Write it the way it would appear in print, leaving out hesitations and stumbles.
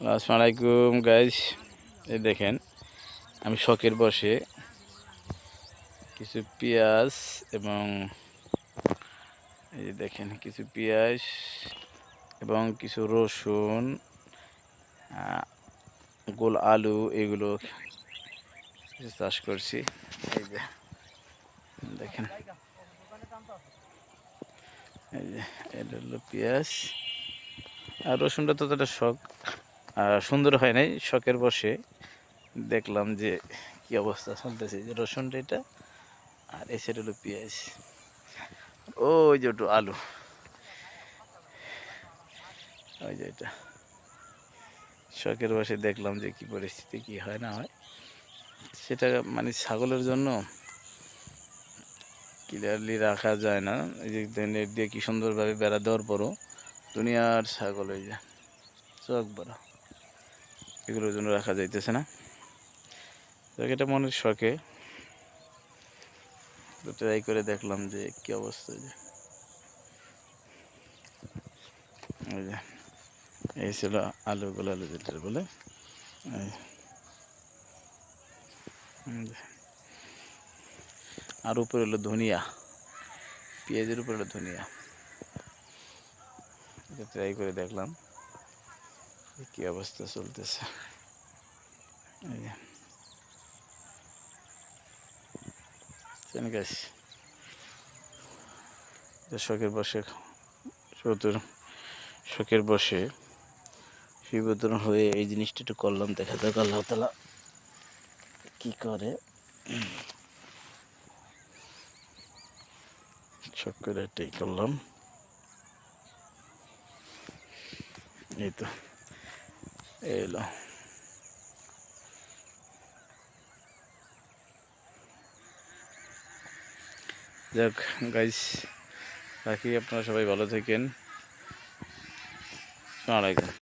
আসসালামু আলাইকুম গাইস। এই দেখেন আমি শখের বসে কিছু পেঁয়াজ এবং এই যে দেখেন কিছু পেঁয়াজ এবং কিছু রসুন, গোল আলু এগুলো কিছু চাষ করছি। এই যে দেখেন, এই যে এটা হলো পেঁয়াজ আর রসুনটা তো একটা শখ, সুন্দর হয় নাই। শখের বসে দেখলাম যে কি অবস্থা চলতেছে। যে রসুনটা এটা আর এই সাইড হলো পেঁয়াজ, ওই যে একটু আলু, ওই যে এটা শখের বসে দেখলাম যে কি পরিস্থিতি কি হয় না হয়। সেটা মানে ছাগলের জন্য ক্লিয়ারলি রাখা যায় না। এই যে নেট দিয়ে কি সুন্দরভাবে বেড়া দেওয়ার পরও দুনিয়ার ছাগল, এই যে চোখ বড়, এগুলোর জন্য রাখা যাইতেছে না। এটা মনের শখে তো ট্রাই করে দেখলাম যে কি অবস্থা। যে এই যে এই ছিল আলুগুলো, আলু যেটা বলে, আর উপরে হলো ধনিয়া, পেঁয়াজের উপরে হলো ধনিয়া। এটা ট্রাই করে দেখলাম কি অবস্থা চলতেছে। এই যে শখের বসে শখের বসে শিবতন হয়ে এই জিনিসটা একটু করলাম, দেখা যাক আল্লাহ তাআলা কি করে। শখ করে এটাই করলাম। এই তো এলো। যাক গাইস, রাখি, আপনারা সবাই ভালো থাকেন। আসসালামু আলাইকুম।